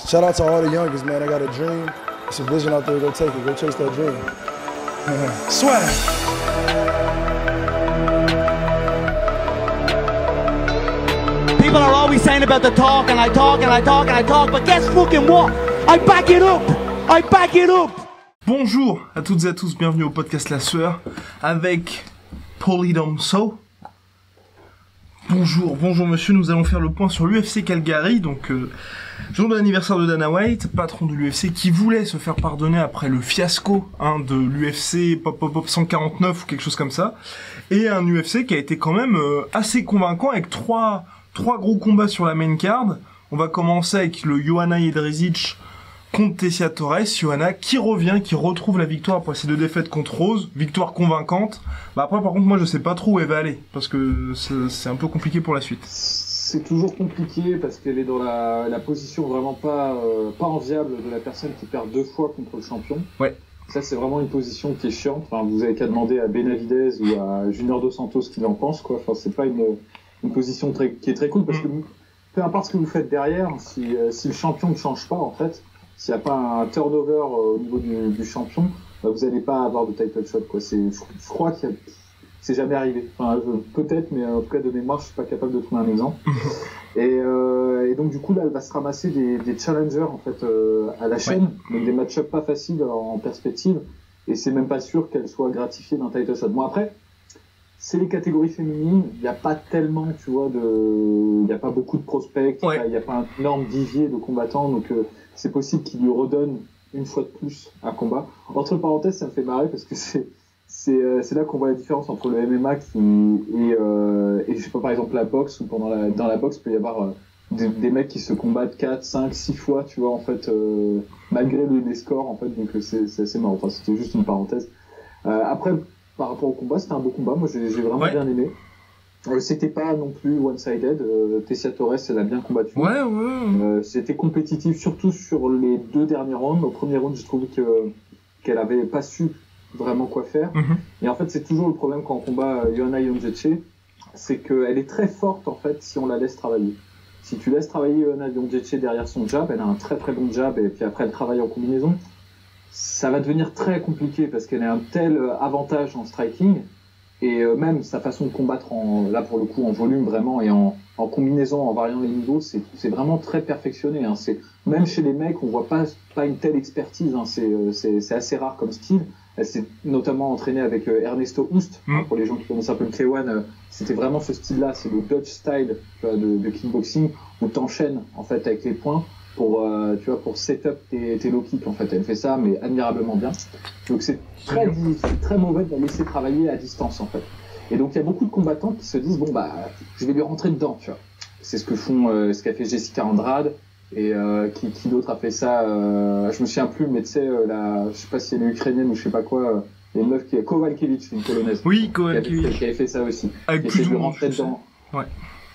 Shout out to all the youngest, man. I got a dream. It's a vision out there. Go take it. Go chase that dream. Swag. People are always saying about the talk, and I talk, and I talk, and I talk, but guess fucking what? I back it up! I back it up! Bonjour à toutes et à tous, bienvenue au podcast La Sueur avec Paulie Domso. Bonjour monsieur, nous allons faire le point sur l'UFC Calgary, donc jour de l'anniversaire de Dana White, patron de l'UFC qui voulait se faire pardonner après le fiasco de l'UFC Pop 149 ou quelque chose comme ça, et un UFC qui a été quand même assez convaincant avec trois gros combats sur la main card. On va commencer avec le Joanna Jedrzejczyk contre Tecia Torres. Joanna qui revient, qui retrouve la victoire après ses 2 défaites contre Rose, victoire convaincante. Après par contre moi je sais pas trop où elle va aller, parce que c'est un peu compliqué pour la suite. C'est toujours compliqué parce qu'elle est dans la position vraiment pas enviable de la personne qui perd 2 fois contre le champion. Ouais. Ça c'est vraiment une position qui est chiante. Enfin, vous avez qu'à demander à Benavidez ou à Junior Dos Santos ce qu'il en pense, quoi. Enfin, c'est pas une position qui est très cool parce que peu importe ce que vous faites derrière, si le champion ne change pas en fait, s'il n'y a pas un turnover au niveau du champion, vous n'allez pas avoir de title shot, quoi. Je crois que c'est jamais arrivé. Enfin, peut-être, mais en tout cas de mémoire, je suis pas capable de trouver un exemple. Et donc du coup là, elle va se ramasser des challengers en fait à la chaîne, donc des match-ups pas faciles en perspective. Et c'est même pas sûr qu'elle soit gratifiée d'un title shot. Bon après, c'est les catégories féminines. Il n'y a pas tellement, tu vois, il n'y a pas beaucoup de prospects. Ouais. Il n'y a pas un énorme vivier de combattants, donc c'est possible qu'il lui redonne une fois de plus un combat. Entre parenthèses, ça me fait marrer parce que c'est là qu'on voit la différence entre le MMA et je sais pas, par exemple la boxe, où dans la boxe il peut y avoir des mecs qui se combattent 4, 5, 6 fois, tu vois, en fait, malgré les scores, en fait, donc c'est assez marrant. Enfin, c'était juste une parenthèse. Après, par rapport au combat, c'était un beau combat. Moi, j'ai vraiment bien aimé. C'était pas non plus one-sided. Tecia Torres, elle a bien combattu. C'était compétitif, surtout sur les 2 derniers rounds. Au premier round, j'ai trouvé qu'elle avait pas su vraiment quoi faire. Et en fait, c'est toujours le problème quand on combat Joanna Jedrzejczyk, c'est qu'elle est très forte en fait si on la laisse travailler. Si tu laisses travailler Joanna Jedrzejczyk derrière son jab, elle a un très très bon jab et puis après elle travaille en combinaison, ça va devenir très compliqué parce qu'elle a un tel avantage en striking et même sa façon de combattre là pour le coup en volume vraiment et en combinaison, en variant les niveaux, c'est vraiment très perfectionné. Même chez les mecs, on voit pas une telle expertise. C'est assez rare comme style. Elle s'est notamment entraînée avec Ernesto Hoost. Pour les gens qui connaissent un peu le K1, c'était vraiment ce style-là. C'est le Dutch style, tu vois, de kickboxing où t'enchaînes en fait avec les points pour set up tes low kicks. En fait, elle fait ça, mais admirablement bien. Donc c'est très mauvais de la laisser travailler à distance en fait. Et donc il y a beaucoup de combattants qui se disent bon bah je vais lui rentrer dedans, tu vois. C'est ce qu'a fait Jessica Andrade. Et qui d'autre a fait ça, je me souviens plus, mais tu sais, je sais pas si elle est ukrainienne ou je sais pas quoi, il y a une meuf qui est Kowalkiewicz, une polonaise. Oui, Kowalkiewicz. Qui avait fait ça aussi. Avec plus ou moins de succès. Ouais.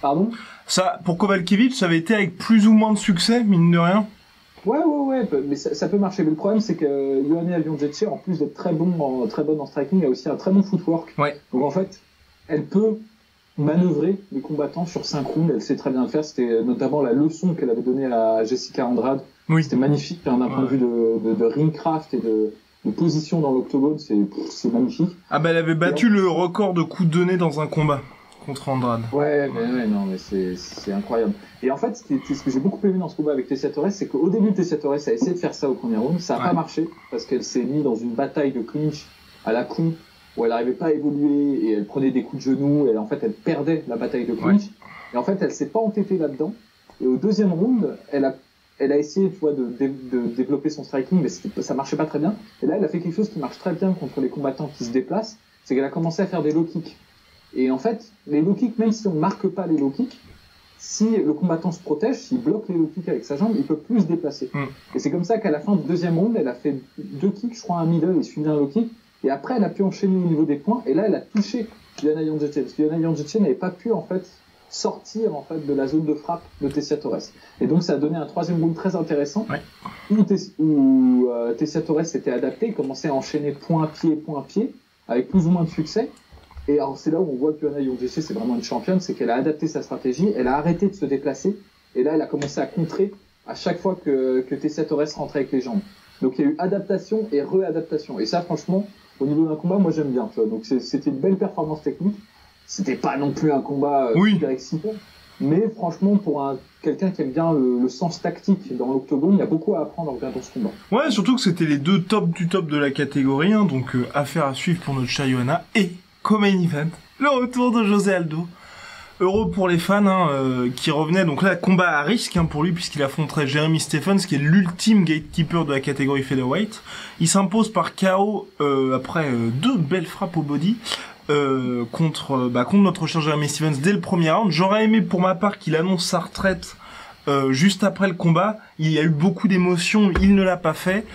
Pardon ? Ça, pour Kowalkiewicz, ça avait été avec plus ou moins de succès, mine de rien. Ouais, mais ça peut marcher. Mais le problème, c'est que Joanna Jedrzejczyk, en plus d'être très bonne en striking, a aussi un très bon footwork. Ouais. Donc en fait, elle peut manœuvrer les combattants sur 5 rounds, elle sait très bien le faire. C'était notamment la leçon qu'elle avait donnée à Jessica Andrade. Oui. C'était magnifique d'un point de vue de ringcraft et de position dans l'octogone, c'est magnifique. Ah bah elle avait battu le record de coups donnés dans un combat contre Andrade. Ouais, mais c'est incroyable. Et en fait, ce que j'ai beaucoup aimé dans ce combat avec Tecia Torres, c'est qu'au début, Tecia Torres a essayé de faire ça au premier round, ça a pas marché parce qu'elle s'est mise dans une bataille de clinch à la con, où elle n'arrivait pas à évoluer et elle prenait des coups de genoux et en fait elle perdait la bataille de clinch. Et en fait elle s'est pas entêtée là-dedans. Et au deuxième round, elle a essayé, tu vois, de développer son striking, mais ça marchait pas très bien. Et là elle a fait quelque chose qui marche très bien contre les combattants qui se déplacent, c'est qu'elle a commencé à faire des low kicks. Et en fait les low kicks, même si on marque pas les low kicks, si le combattant se protège, s'il bloque les low kicks avec sa jambe, il peut plus se déplacer. Et c'est comme ça qu'à la fin du deuxième round, elle a fait 2 kicks, je crois un middle et suivi un low kick. Et après, elle a pu enchaîner au niveau des points. Et là, elle a touché Joanna Jedrzejczyk. Parce que Joanna Jedrzejczyk n'avait pas pu, en fait, sortir, en fait, de la zone de frappe de Tecia Torres. Et donc, ça a donné un 3e round très intéressant. Où Tecia Torres s'était adaptée, commençait à enchaîner point-pied, avec plus ou moins de succès. Et alors, c'est là où on voit que Joanna Jedrzejczyk, c'est vraiment une championne. C'est qu'elle a adapté sa stratégie. Elle a arrêté de se déplacer. Et là, elle a commencé à contrer à chaque fois que T7 reste rentré avec les jambes. Donc il y a eu adaptation et réadaptation. Et ça, franchement, au niveau d'un combat, moi j'aime bien. Tu vois. Donc c'était une belle performance technique. C'était pas non plus un combat super excitant. Mais franchement, pour quelqu'un qui aime bien le sens tactique dans l'octogone, il y a beaucoup à apprendre en regardant ce combat. Ouais, surtout que c'était les deux tops du top de la catégorie, hein, donc affaire à suivre pour notre cher Johanna. Et, comme main event, le retour de José Aldo. Heureux pour les fans qui revenaient, donc là, combat à risque pour lui, puisqu'il affronterait Jeremy Stephens, qui est l'ultime gatekeeper de la catégorie featherweight. Il s'impose par KO après deux belles frappes au body. Contre notre cher Jeremy Stephens dès le premier round. J'aurais aimé pour ma part qu'il annonce sa retraite juste après le combat. Il y a eu beaucoup d'émotions, il ne l'a pas fait.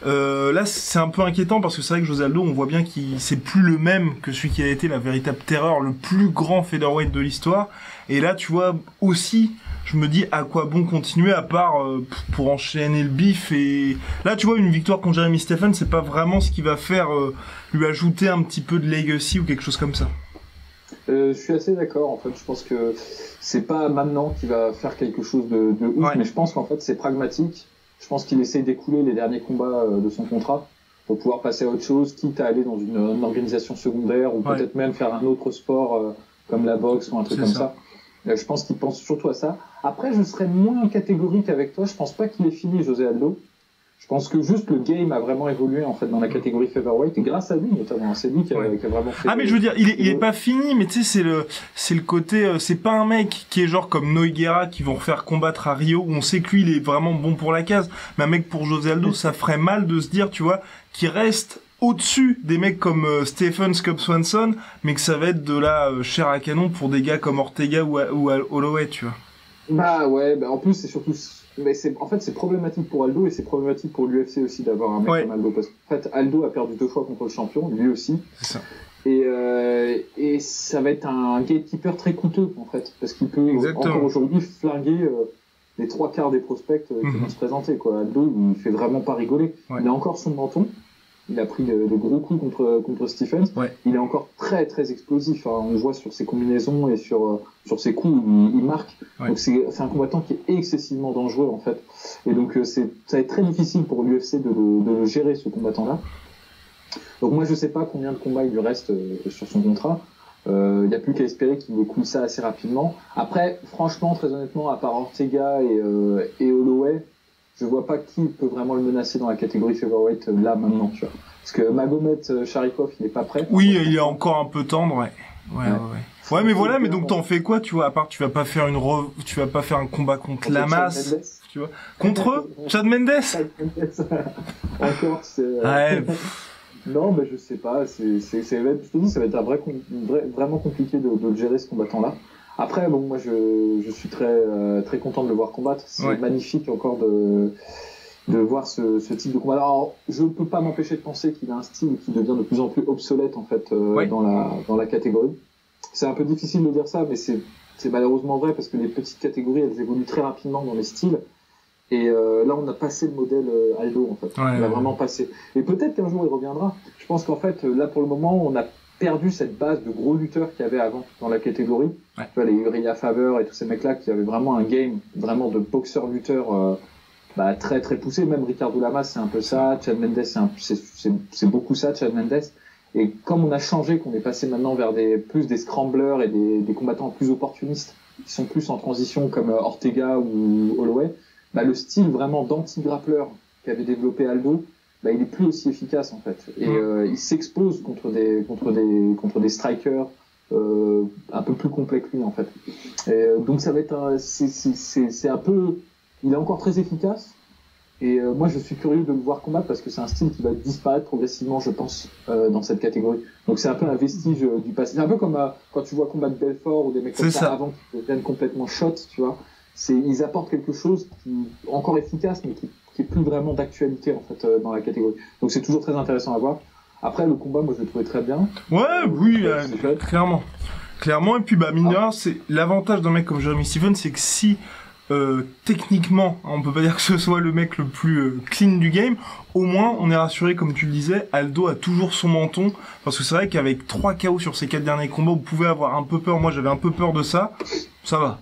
Là c'est un peu inquiétant parce que c'est vrai que José Aldo, on voit bien qu'il c'est plus le même que celui qui a été la véritable terreur, le plus grand featherweight de l'histoire. Et là tu vois aussi, je me dis à quoi bon continuer à part pour enchaîner le bif. Et là tu vois, une victoire contre Jeremy Stephens, c'est pas vraiment ce qui va faire lui ajouter un petit peu de legacy ou quelque chose comme ça. Je suis assez d'accord. En fait, je pense que c'est pas maintenant qu'il va faire quelque chose de ouf, mais je pense qu'en fait c'est pragmatique. Je pense qu'il essaye d'écouler les derniers combats de son contrat pour pouvoir passer à autre chose, quitte à aller dans une organisation secondaire ou peut-être même faire un autre sport comme la boxe ou un truc comme ça. Je pense qu'il pense surtout à ça. Après, je serais moins catégorique avec toi. Je pense pas qu'il est fini, José Aldo. Je pense que juste le game a vraiment évolué en fait dans la catégorie featherweight et grâce à lui notamment. C'est lui qui a vraiment fait. Ah mais je veux dire, il est pas fini, mais tu sais c'est le côté, c'est pas un mec qui est genre comme Nogueira qui vont refaire combattre à Rio où on sait que lui il est vraiment bon pour la case. Mais un mec pour José Aldo, ça ferait mal de se dire, tu vois, qu'il reste au-dessus des mecs comme Stephens, Cub Swanson, mais que ça va être de la chair à canon pour des gars comme Ortega ou Holloway, tu vois. Bah ouais, en plus c'est surtout, mais en fait c'est problématique pour Aldo et c'est problématique pour l'UFC aussi d'avoir un mec comme Aldo parce qu'en fait Aldo a perdu 2 fois contre le champion, lui aussi. C'est ça. Et ça va être un gatekeeper très coûteux en fait parce qu'il peut encore aujourd'hui flinguer les 3/4 des prospects qui vont se présenter quoi. Aldo il fait vraiment pas rigoler. Il a encore son menton. Il a pris de gros coups contre Stephens. Il est encore très très explosif. Hein. On voit sur ses combinaisons et sur ses coups, il marque. Donc c'est un combattant qui est excessivement dangereux en fait. Et donc ça va être très difficile pour l'UFC de le gérer ce combattant-là. Donc moi je sais pas combien de combats il lui reste sur son contrat. Il n'y a plus qu'à espérer qu'il me coule ça assez rapidement. Après, franchement, très honnêtement, à part Ortega et Holloway, je vois pas qui peut vraiment le menacer dans la catégorie featherweight là maintenant, tu vois. Parce que Magomed Sharipov, il est pas prêt. Oui, il est encore un peu tendre, Ouais, mais voilà, mais donc t'en fais quoi, tu vois, à part tu vas pas faire un combat contre Lamas, tu vois. Contre eux? Chad Mendes? Encore, non, mais je sais pas, je te dis, ça va être vraiment compliqué de le gérer ce combattant-là. Après, bon, moi, je suis très content de le voir combattre. C'est magnifique encore de voir ce type de combat. Alors, je ne peux pas m'empêcher de penser qu'il a un style qui devient de plus en plus obsolète, en fait, dans la catégorie. C'est un peu difficile de dire ça, mais c'est malheureusement vrai parce que les petites catégories, elles évoluent très rapidement dans les styles. Et là, on a passé le modèle Aldo, en fait. On l'a vraiment passé. Et peut-être qu'un jour, il reviendra. Je pense qu'en fait, là, pour le moment, on a perdu cette base de gros lutteurs qu'il y avait avant dans la catégorie. Tu vois, les Uriah Faber et tous ces mecs-là qui avaient vraiment un game vraiment de boxeur-lutteur très très poussé. Même Ricardo Lamas, c'est un peu ça. Chad Mendes, c'est beaucoup ça, Chad Mendes. Et comme on a changé, qu'on est passé maintenant vers plus des scramblers et des combattants plus opportunistes, qui sont plus en transition comme Ortega ou Holloway, le style vraiment d'anti-grappleur qu'avait développé Aldo, il est plus aussi efficace en fait. Et il s'expose contre des strikers un peu plus complets que lui en fait. Et donc ça va être c'est un peu, il est encore très efficace. Et moi je suis curieux de le voir combattre parce que c'est un style qui va disparaître progressivement, je pense, dans cette catégorie. Donc c'est un peu un vestige du passé. C'est un peu comme quand tu vois combattre Belfort ou des mecs comme ça avant qu'ils deviennent complètement shot, tu vois. Ils apportent quelque chose qui est encore efficace mais qui est plus vraiment d'actualité en fait dans la catégorie. Donc c'est toujours très intéressant à voir. Après le combat, moi je le trouvais très bien. Clairement. Et puis mine de rien, c'est l'avantage d'un mec comme Jeremy Stephens, c'est que si techniquement, on peut pas dire que ce soit le mec le plus clean du game, au moins on est rassuré, comme tu le disais, Aldo a toujours son menton, parce que c'est vrai qu'avec 3 KO sur ses 4 derniers combats, vous pouvez avoir un peu peur. Moi j'avais un peu peur de ça. Ça va.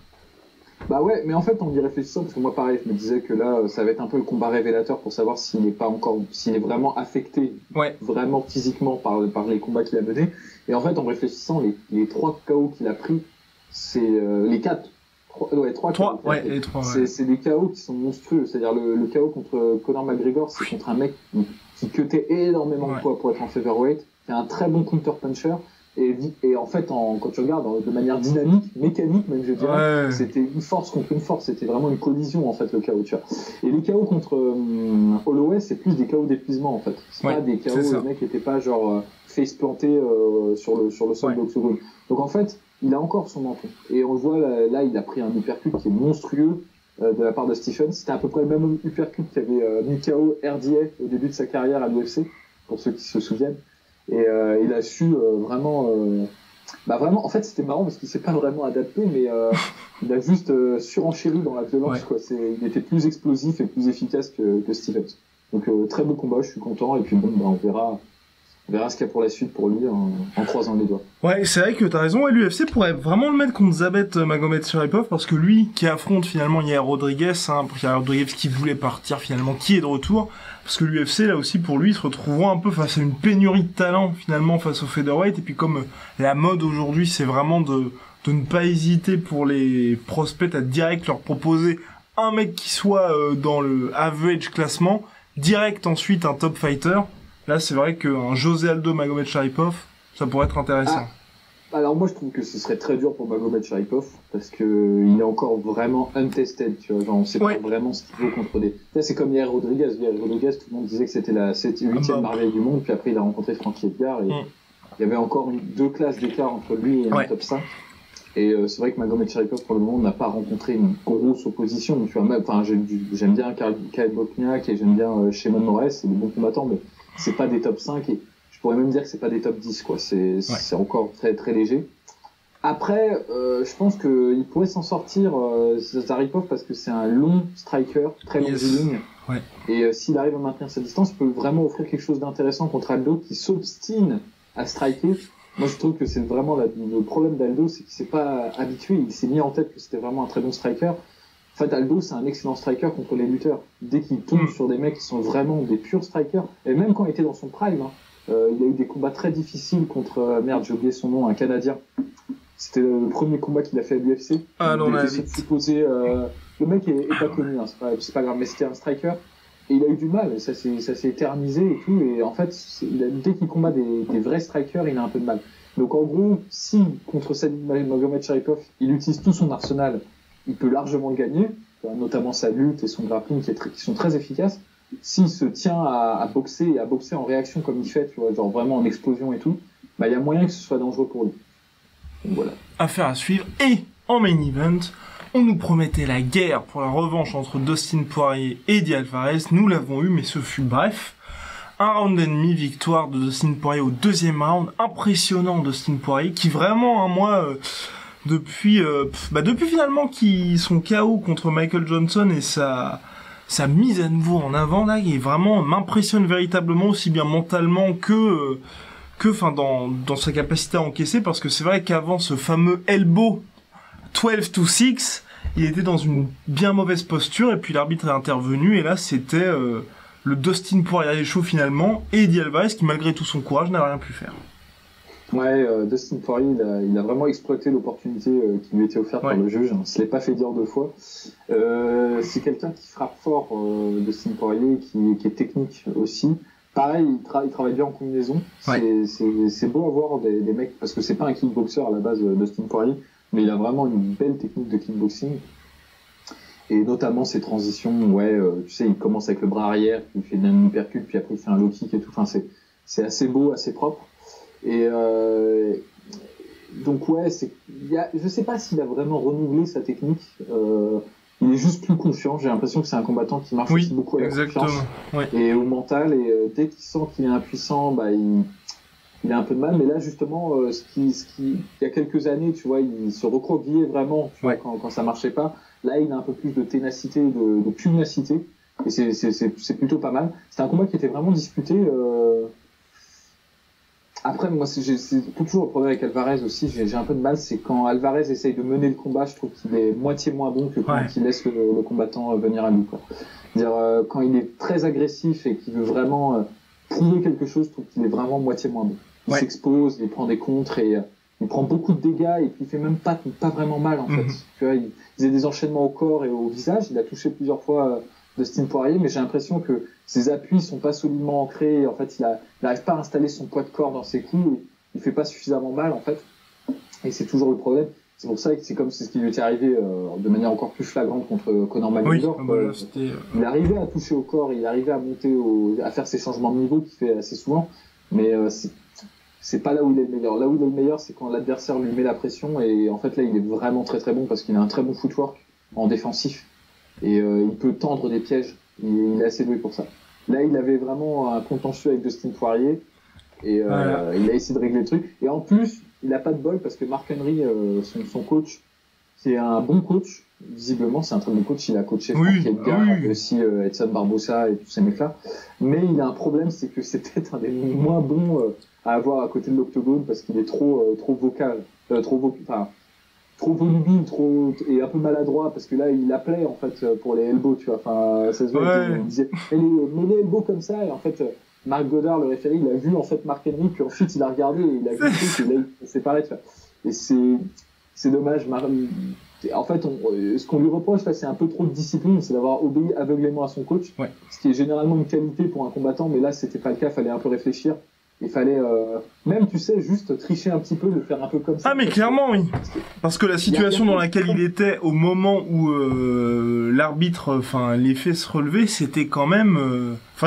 Bah ouais, mais en fait, en y réfléchissant, parce que moi, pareil, je me disais que là, ça va être un peu le combat révélateur pour savoir s'il est vraiment affecté, Ouais. vraiment physiquement par les combats qu'il a menés. Et en fait, en réfléchissant, les 3 KO qu'il a pris, c'est les 4. 3 3, KO. ouais, les 3, ouais. C'est des KO qui sont monstrueux. C'est-à-dire le KO contre Conor McGregor, c'est contre un mec qui cutait énormément de poids pour être en featherweight, qui a un très bon counter-puncher. Et en fait, quand tu regardes de manière dynamique, mécanique même, je dirais, c'était une force contre une force. C'était vraiment une collision, en fait, le KO, tu vois. Et les KO contre Holloway, c'est plus des KO d'épuisement, en fait. C'est pas des KO, le mec était pas genre face planté sur le sol de l'octogone. Donc en fait, il a encore son menton. Et on le voit, là, il a pris un uppercut qui est monstrueux de la part de Stephen. C'était à peu près le même uppercut qu'avait mis KO RDA au début de sa carrière à l'UFC, pour ceux qui se souviennent. Et il a su vraiment en fait c'était marrant parce qu'il s'est pas vraiment adapté, mais il a juste surenchéri dans la violence, quoi. Il était plus explosif et plus efficace que Stevens. Donc très beau combat, je suis content, et puis bon, on verra ce qu'il y a pour la suite pour lui en croisant les doigts. Ouais, c'est vrai que t'as raison, et l'UFC pourrait vraiment le mettre contre Zabet Magomedsharipov, parce que lui, qui affronte finalement Yair Rodriguez, Yair Rodriguez qui voulait partir finalement, qui est de retour, parce que l'UFC, là aussi, pour lui, il se retrouvera un peu face à une pénurie de talent, finalement, face au featherweight, et puis comme la mode aujourd'hui, c'est vraiment de ne pas hésiter pour les prospects à direct leur proposer un mec qui soit dans le average classement, direct ensuite un top fighter. Là, c'est vrai qu'un José Aldo Magomedsharipov, ça pourrait être intéressant. Alors moi, je trouve que ce serait très dur pour Magomedsharipov, parce que il est encore vraiment untested, tu vois, genre on sait pas vraiment ce qu'il vaut contre des... Là, c'est comme Yair Rodriguez. Yair Rodriguez, tout le monde disait que c'était la 8e merveille du monde, puis après il a rencontré Frankie Edgar, et il y avait encore 2 classes d'écart entre lui et un top 5. Et c'est vrai que Magomedsharipov, pour le moment, n'a pas rencontré une grosse opposition, tu vois. Enfin, j'aime bien Kyle Bochniak, et j'aime bien Shimon Moraes, c'est des bons combattants, mais c'est pas des top 5, et je pourrais même dire que c'est pas des top 10, quoi. C'est encore très très léger. Après, je pense qu'il pourrait s'en sortir, Zaripov, parce que c'est un long striker, très longiligne. Ouais. Et s'il arrive à maintenir sa distance, il peut vraiment offrir quelque chose d'intéressant contre Aldo, qui s'obstine à striker. Moi, je trouve que c'est vraiment le problème d'Aldo, c'est qu'il s'est pas habitué, il s'est mis en tête que c'était vraiment un très bon striker. En fait, Aldo, c'est un excellent striker contre les lutteurs. Dès qu'il tombe sur des mecs qui sont vraiment des purs strikers, et même quand il était dans son prime, il a eu des combats très difficiles contre, j'ai oublié son nom, un Canadien. C'était le premier combat qu'il a fait à l'UFC. Le mec est pas connu, c'est pas grave, mais c'était un striker. Et il a eu du mal, et ça s'est éternisé et tout, et en fait, dès qu'il combat des vrais strikers, il a un peu de mal. Donc en gros, si contre Magomedsharipov, il utilise tout son arsenal, il peut largement le gagner, notamment sa lutte et son grappling qui sont très efficaces. S'il se tient à boxer, et à boxer en réaction comme il fait, tu vois, genre vraiment en explosion et tout, bah il y a moyen que ce soit dangereux pour lui. Donc voilà. Affaire à suivre. Et en main event, on nous promettait la guerre pour la revanche entre Dustin Poirier et Eddie Alvarez. Nous l'avons eu, mais ce fut bref. Un round et demi, victoire de Dustin Poirier au 2e round. Impressionnant, Dustin Poirier, qui vraiment, depuis finalement son KO contre Michael Johnson et sa mise à nouveau en avant, là, il vraiment m'impressionne véritablement, aussi bien mentalement que dans sa capacité à encaisser, parce que c'est vrai qu'avant ce fameux elbow 12-6, il était dans une bien mauvaise posture, et puis l'arbitre est intervenu, et là c'était le Dustin Poirier chaud finalement, et Eddie Alvarez qui malgré tout son courage n'a rien pu faire. Ouais, Dustin Poirier, il a vraiment exploité l'opportunité qui lui était offerte par le juge. Il se l'est pas fait dire 2 fois. C'est quelqu'un qui frappe fort, Dustin Poirier, qui est technique aussi. Pareil, il travaille bien en combinaison. Ouais. C'est beau à voir des mecs, parce que c'est pas un kickboxer à la base, Dustin Poirier, mais il a vraiment une belle technique de kickboxing. Et notamment ses transitions, tu sais, il commence avec le bras arrière, il fait un uppercut, puis après il fait un low kick et tout. Enfin, c'est assez beau, assez propre. Et donc je sais pas s'il a vraiment renouvelé sa technique. Il est juste plus confiant. J'ai l'impression que c'est un combattant qui marche aussi beaucoup à la confiance et au mental. Et dès qu'il sent qu'il est impuissant, il a un peu de mal. Mais là justement, il y a quelques années, tu vois, il se recroquevillait vraiment, tu vois, quand ça marchait pas. Là, il a un peu plus de ténacité, de pugnacité, et c'est plutôt pas mal. C'était un combat qui était vraiment disputé. Après, moi, c'est toujours le problème avec Alvarez aussi. J'ai un peu de mal, c'est quand Alvarez essaye de mener le combat, je trouve qu'il est moitié moins bon que quand il laisse le combattant venir à lui, quoi. C'est-à-dire, quand il est très agressif et qu'il veut vraiment prouver quelque chose, je trouve qu'il est vraiment moitié moins bon. Il s'expose, il prend des contres et il prend beaucoup de dégâts et puis il fait même pas vraiment mal, en fait. Tu vois, il faisait des enchaînements au corps et au visage. Il a touché plusieurs fois Dustin Poirier, mais j'ai l'impression que ses appuis sont pas solidement ancrés. En fait, il n'arrive pas à installer son poids de corps dans ses coups. Il fait pas suffisamment mal, en fait. Et c'est toujours le problème. C'est pour ça que c'est ce qui lui était arrivé de manière encore plus flagrante contre Conor McGregor. Il arrivait à toucher au corps, il arrivait à monter, à faire ses changements de niveau qu'il fait assez souvent. Mais c'est pas là où il est le meilleur. Là où il est le meilleur, c'est quand l'adversaire lui met la pression. Et en fait, là, il est vraiment très très bon parce qu'il a un très bon footwork en défensif. Et il peut tendre des pièges. Il est assez doué pour ça. Là, il avait vraiment un contentieux avec Dustin Poirier. Et il a essayé de régler le truc. Et en plus, il a pas de bol parce que Mark Henry, son coach, qui est un bon coach, visiblement, c'est un très bon coach. Il a coaché Frank Edgar, aussi Edson Barbosa et tous ces mecs-là. Mais il a un problème, c'est que c'est peut-être un des moins bons à avoir à côté de l'octogone parce qu'il est trop vocal, trop volubile, et un peu maladroit parce que là il appelait en fait pour les elbows, tu vois. Enfin, ça se voit, il disait mais les elbows comme ça, et en fait Marc Goddard, le référé, il a vu en fait Mark Henry, puis ensuite il a regardé et il a vu que là il s'est séparé, tu vois. Et c'est dommage. En fait, ce qu'on lui reproche là, c'est un peu trop de discipline, c'est d'avoir obéi aveuglément à son coach, ce qui est généralement une qualité pour un combattant, mais là c'était pas le cas, fallait un peu réfléchir. Il fallait même, tu sais, juste tricher un petit peu, de faire un peu comme ça. Ah mais clairement oui, parce que la situation dans laquelle il était au moment où l'arbitre, les fait se relever, c'était quand même,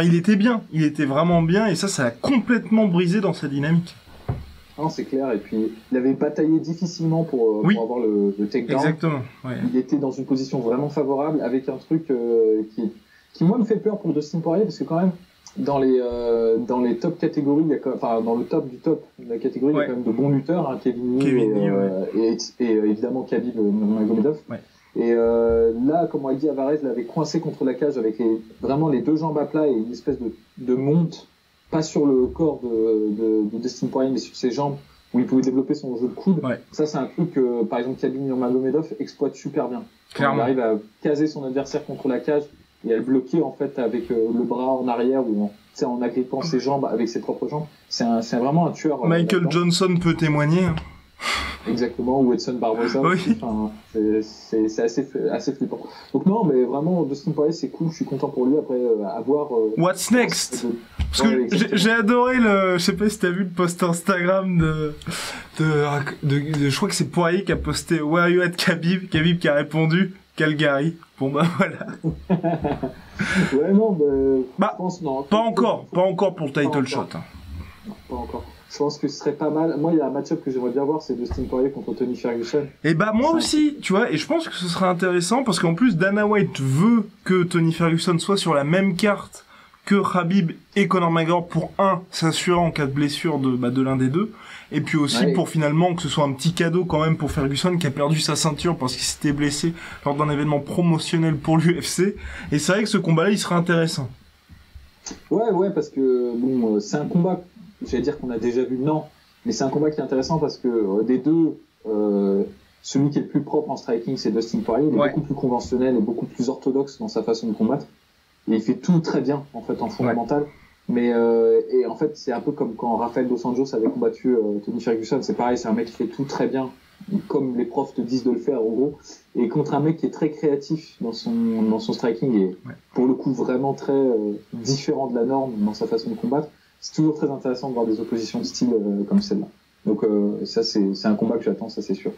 il était bien, il était vraiment bien, et ça a complètement brisé dans sa dynamique. Non, c'est clair, et puis il avait bataillé difficilement pour avoir le takedown. Exactement. Ouais. Il était dans une position vraiment favorable, avec un truc qui moi me fait peur pour Dustin Poirier, parce que quand même, dans les top catégories, dans le top du top de la catégorie, il y a quand même de bons lutteurs, hein, Kevin Lee et évidemment Khabib Nurmagomedov. Et là, comme on a dit, Alvarez l'avait coincé contre la cage avec vraiment les deux jambes à plat et une espèce de monte, pas sur le corps de Dustin Poirier, mais sur ses jambes, où il pouvait développer son jeu de coude. Ça, c'est un truc que, par exemple, Khabib Nurmagomedov exploite super bien. Il arrive à caser son adversaire contre la cage et à le bloquer en fait avec le bras en arrière ou en agrippant ses jambes avec ses propres jambes. C'est vraiment un tueur. Michael Johnson peut témoigner. Exactement, ou Edson Barbosa. Enfin, c'est assez flippant. Donc non, mais vraiment, Dustin Poirier, c'est cool, je suis content pour lui. Après avoir... What's next? Parce que j'ai adoré je sais pas si t'as vu le post Instagram je crois que c'est Poirier qui a posté Where you at Khabib qui a répondu Calgary. Bon bah voilà. Ouais, non, je pense non. Pas encore pour le title shot. Hein. Non, pas encore. Je pense que ce serait pas mal. Moi, il y a un match-up que j'aimerais bien voir, c'est Dustin Poirier contre Tony Ferguson. Et moi aussi, tu vois, et je pense que ce serait intéressant parce qu'en plus Dana White veut que Tony Ferguson soit sur la même carte que Khabib et Conor McGregor pour s'assurer en cas de blessure de l'un des deux, et puis aussi pour finalement que ce soit un petit cadeau quand même pour Ferguson qui a perdu sa ceinture parce qu'il s'était blessé lors d'un événement promotionnel pour l'UFC. Et c'est vrai que ce combat-là, il serait intéressant. Ouais, parce que c'est un combat, j'allais dire qu'on a déjà vu, non, mais c'est un combat qui est intéressant parce que des deux, celui qui est le plus propre en striking, c'est Dustin Poirier. Il est beaucoup plus conventionnel et beaucoup plus orthodoxe dans sa façon de combattre. Et il fait tout très bien, en fait, en fondamental. Mais, et en fait, c'est un peu comme quand Rafael Dos Anjos avait combattu Tony Ferguson. C'est pareil, c'est un mec qui fait tout très bien, comme les profs te disent de le faire, en gros. Et contre un mec qui est très créatif dans son striking et, pour le coup, vraiment très différent de la norme dans sa façon de combattre. C'est toujours très intéressant de voir des oppositions de style comme celle-là. Donc, ça, c'est un combat que j'attends, ça, c'est sûr.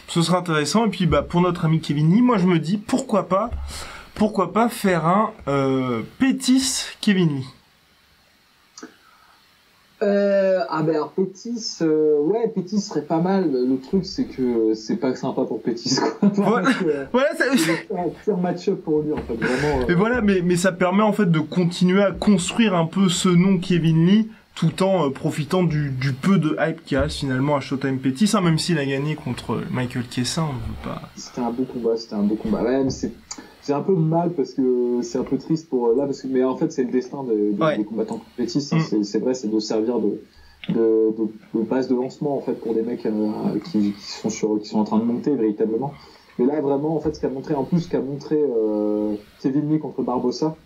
Ce sera intéressant. Et puis, pour notre ami Kevin Lee, moi, je me dis, pourquoi pas faire un Pettis Kevin Lee. Alors Pettis, Pettis serait pas mal. Le truc, c'est que c'est pas sympa pour Pettis, quoi. C'est un pire match-up pour lui, en fait, vraiment. Et voilà, mais ça permet en fait de continuer à construire un peu ce nom Kevin Lee, tout en profitant du peu de hype qui reste finalement à Showtime Pettis, même s'il a gagné contre Michael Chiesa, on veut pas. C'était un beau combat. Ouais, mais c'est un peu mal parce que c'est un peu triste pour là, mais en fait c'est le destin des combattants Pettis. C'est vrai, c'est de servir de base de lancement en fait pour des mecs qui sont en train de monter véritablement. Mais là vraiment en fait ce qu'a montré Kevin Lee contre Barbosa,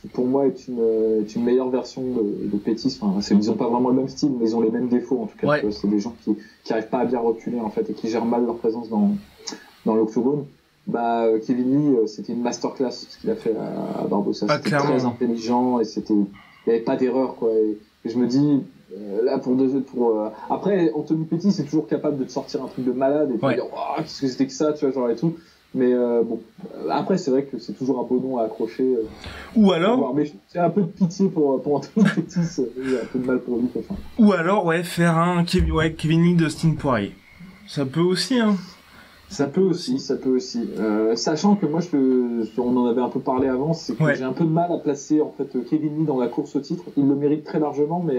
qui pour moi est une meilleure version de Pettis. Enfin, ils ont pas vraiment le même style, mais ils ont les mêmes défauts en tout cas. Ouais. C'est des gens qui arrivent pas à bien reculer en fait et qui gèrent mal leur présence dans l'octogone. Kevin Lee, c'était une masterclass ce qu'il a fait à Barbosa. C'était très intelligent et il y avait pas d'erreur quoi. Et je me dis là après Anthony Pettis c'est toujours capable de te sortir un truc de malade et de dire qu'est-ce que c'était que ça, tu vois, genre et tout. Mais après c'est vrai que c'est toujours un beau nom à accrocher. Ou alors, mais j'ai un peu de pitié pour Anthony Pettis, j'ai un peu de mal pour lui. Enfin. Ou alors faire un Kevin Lee Dustin Poirier. Ça peut aussi hein. Ça peut aussi. Sachant que moi, on en avait un peu parlé avant, c'est que j'ai un peu de mal à placer en fait Kevin Lee dans la course au titre. Il le mérite très largement, mais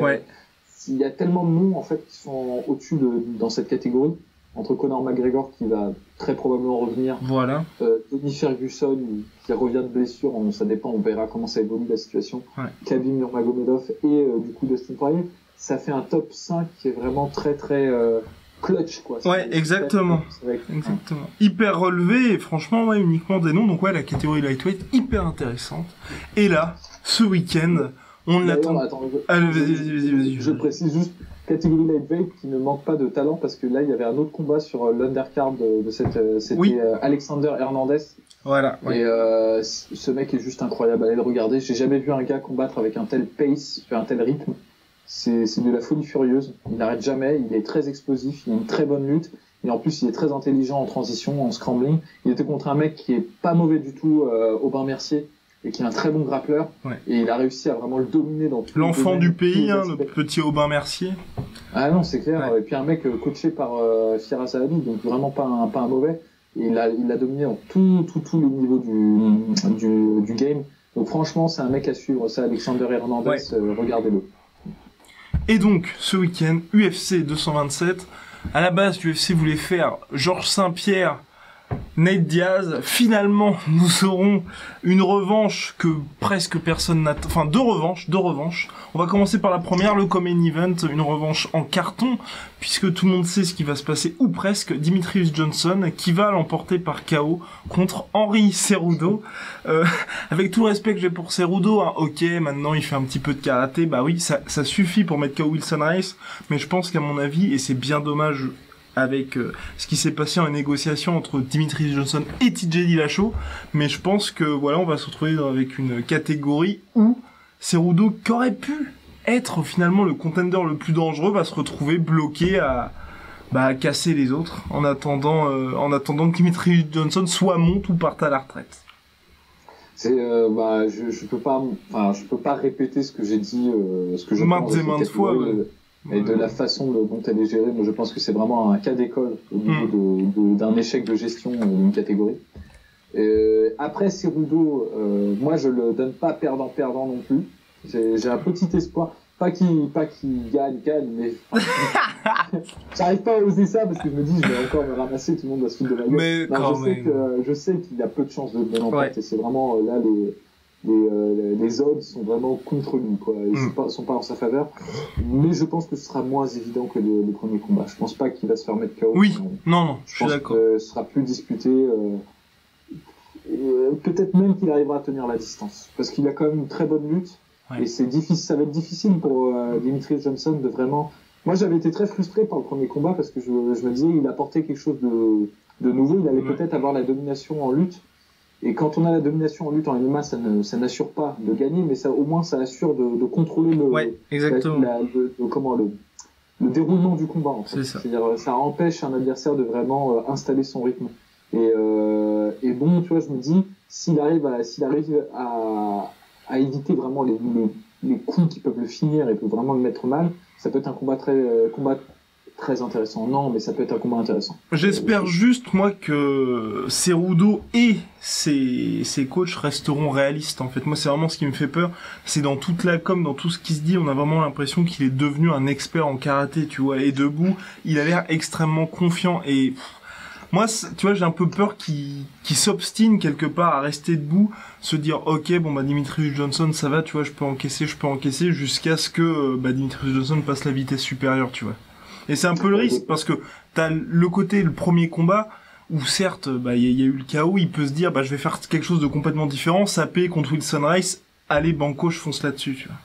il y a tellement de noms en fait qui sont au-dessus dans cette catégorie. Entre Conor McGregor qui va très probablement revenir, Tony Ferguson qui revient de blessure, ça dépend, on verra comment ça évolue la situation. Khabib Nurmagomedov et du coup Dustin Poirier, ça fait un top 5 qui est vraiment très très clutch quoi. Exactement. Hyper relevé et franchement uniquement des noms, donc la catégorie lightweight hyper intéressante. Et là ce week-end on l'attend. Vas-y. Je précise juste catégorie lightweight qui ne manque pas de talent parce que là il y avait un autre combat sur l'undercard de c'était Alexander Hernandez. Voilà. Et ce mec est juste incroyable, allez le regarder. J'ai jamais vu un gars combattre avec un tel pace, un tel rythme. C'est de la folie furieuse. Il n'arrête jamais. Il est très explosif. Il a une très bonne lutte. Et en plus, il est très intelligent en transition, en scrambling. Il était contre un mec qui est pas mauvais du tout, Aubin Mercier, et qui est un très bon grappleur. Et il a réussi à vraiment le dominer dans tout. L'enfant du pays, le petit Aubin Mercier. Ah non, c'est clair. Et puis un mec coaché par Firas Zahabi, donc vraiment pas un mauvais. Et il l'a dominé dans tous les niveaux du game. Donc franchement, c'est un mec à suivre. Ça, Alexander Hernandez, regardez-le. Et donc, ce week-end, UFC 227. À la base, l'UFC voulait faire Georges Saint-Pierre, Nate Diaz. Finalement, nous aurons une revanche que presque personne n'attend. Enfin, deux revanches. On va commencer par la première, le Common Event, une revanche en carton, puisque tout le monde sait ce qui va se passer, ou presque. Demetrius Johnson, qui va l'emporter par KO contre Henry Cejudo. Avec tout le respect que j'ai pour Cejudo, ok, maintenant il fait un petit peu de karaté, bah oui, ça suffit pour mettre KO Wilson Reis, mais je pense qu'à mon avis, et c'est bien dommage avec ce qui s'est passé en négociation entre Demetrius Johnson et TJ Dillashaw, mais je pense que on va se retrouver avec une catégorie où Cejudo, qui aurait pu être finalement le contender le plus dangereux, va se retrouver bloqué à casser les autres en attendant que Demetrius Johnson soit monte ou parte à la retraite. C'est je peux pas répéter ce que j'ai dit, ce que je pense maintes fois. Et de la façon dont elle est gérée, moi je pense que c'est vraiment un cas d'école au niveau d'un échec de gestion d'une catégorie. Après Cejudo, moi je le donne pas perdant non plus. J'ai un petit espoir, pas qu'il gagne, mais j'arrive pas à oser ça parce que je me dis je vais encore me ramasser, tout le monde va se foutre de la gueule. Mais je sais qu'il y a peu de chances de l'emporter. Et c'est vraiment là les odds sont vraiment contre lui, quoi. Ils sont pas en sa faveur. Mais je pense que ce sera moins évident que le premier combat. Je pense pas qu'il va se faire mettre KO. Oui, non, je suis d'accord. Ce sera plus disputé. Peut-être même qu'il arrivera à tenir la distance. Parce qu'il a quand même une très bonne lutte. Et ça va être difficile pour Demetrius Johnson de vraiment... Moi, j'avais été très frustré par le premier combat parce que je me disais il apportait quelque chose de nouveau. Il allait peut-être avoir la domination en lutte. Et quand on a la domination en lutte en MMA, ça n'assure pas de gagner, mais au moins ça assure de contrôler le déroulement du combat. En fait. C'est-à-dire ça empêche un adversaire de vraiment installer son rythme. Et bon, tu vois, je me dis s'il arrive à éviter vraiment les coups qui peuvent le finir et peut vraiment le mettre mal, ça peut être un combat très intéressant. Non, mais ça peut être un combat intéressant. J'espère juste, moi, que Cejudo et ses coachs resteront réalistes, en fait. Moi, c'est vraiment ce qui me fait peur. C'est dans toute la com, dans tout ce qui se dit, on a vraiment l'impression qu'il est devenu un expert en karaté, tu vois. Et debout, il a l'air extrêmement confiant. Et Moi, tu vois, j'ai un peu peur qu'il s'obstine quelque part à rester debout, se dire, ok, bon, bah, Demetrius Johnson, ça va, tu vois, je peux encaisser, jusqu'à ce que, Demetrius Johnson passe la vitesse supérieure, tu vois. Et c'est un peu le risque, parce que t'as le premier combat, où certes, y a eu le KO, il peut se dire, je vais faire quelque chose de complètement différent, saper contre Wilson Rice, allez, banco, je fonce là-dessus, tu vois.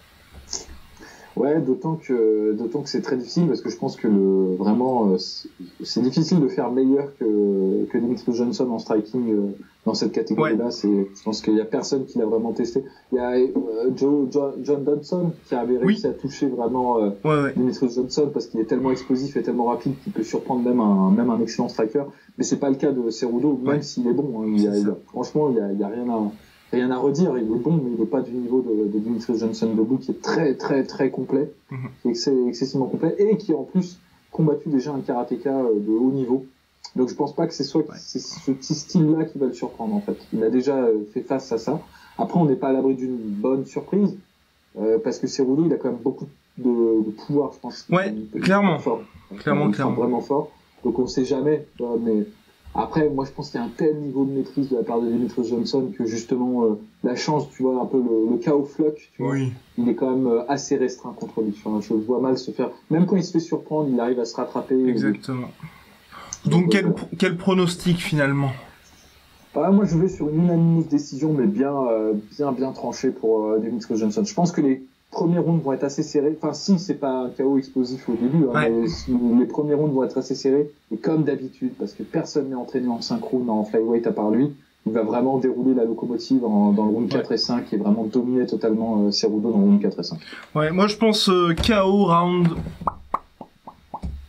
Ouais, d'autant que c'est très difficile parce que je pense que vraiment c'est difficile de faire meilleur que Demetrius Johnson en striking dans cette catégorie-là. Ouais. Je pense qu'il y a personne qui l'a vraiment testé. Il y a John Dodson qui avait réussi à toucher vraiment Demetrius Johnson parce qu'il est tellement explosif et tellement rapide qu'il peut surprendre même un excellent striker. Mais c'est pas le cas de Cerudo, même s'il est bon. Hein. Franchement, il y a rien à redire, il est bon, mais il n'est pas du niveau de Demetrius Johnson debout, qui est très très très complet, qui est excessivement complet, et qui a en plus combattu déjà un karatéka de haut niveau. Donc je pense pas que c'est ce petit style-là qui va le surprendre en fait. Il a déjà fait face à ça. Après, on n'est pas à l'abri d'une bonne surprise, parce que Cerudo, il a quand même beaucoup de pouvoir, je pense. Ouais, clairement. Clairement. Vraiment fort. Donc on sait jamais, mais... Après, moi, je pense qu'il y a un tel niveau de maîtrise de la part de Demetrius Johnson que justement, la chance, tu vois, un peu le KO Flock, tu vois, il est quand même assez restreint contre lui. Enfin, je le vois mal se faire. Même quand il se fait surprendre, il arrive à se rattraper. Exactement. Donc, quel pronostic finalement? Moi, je vais sur une unanimous décision, mais bien tranchée pour Demetrius Johnson. Je pense que les premiers rounds vont être assez serrés. Enfin, si c'est pas un KO explosif au début, mais les premiers rounds vont être assez serrés. Et comme d'habitude, parce que personne n'est entraîné en 5 rounds en flyweight à part lui, il va vraiment dérouler la locomotive dans le round 4 et 5 et vraiment dominer totalement Cerudo dans le round 4 et 5. Ouais, moi je pense KO round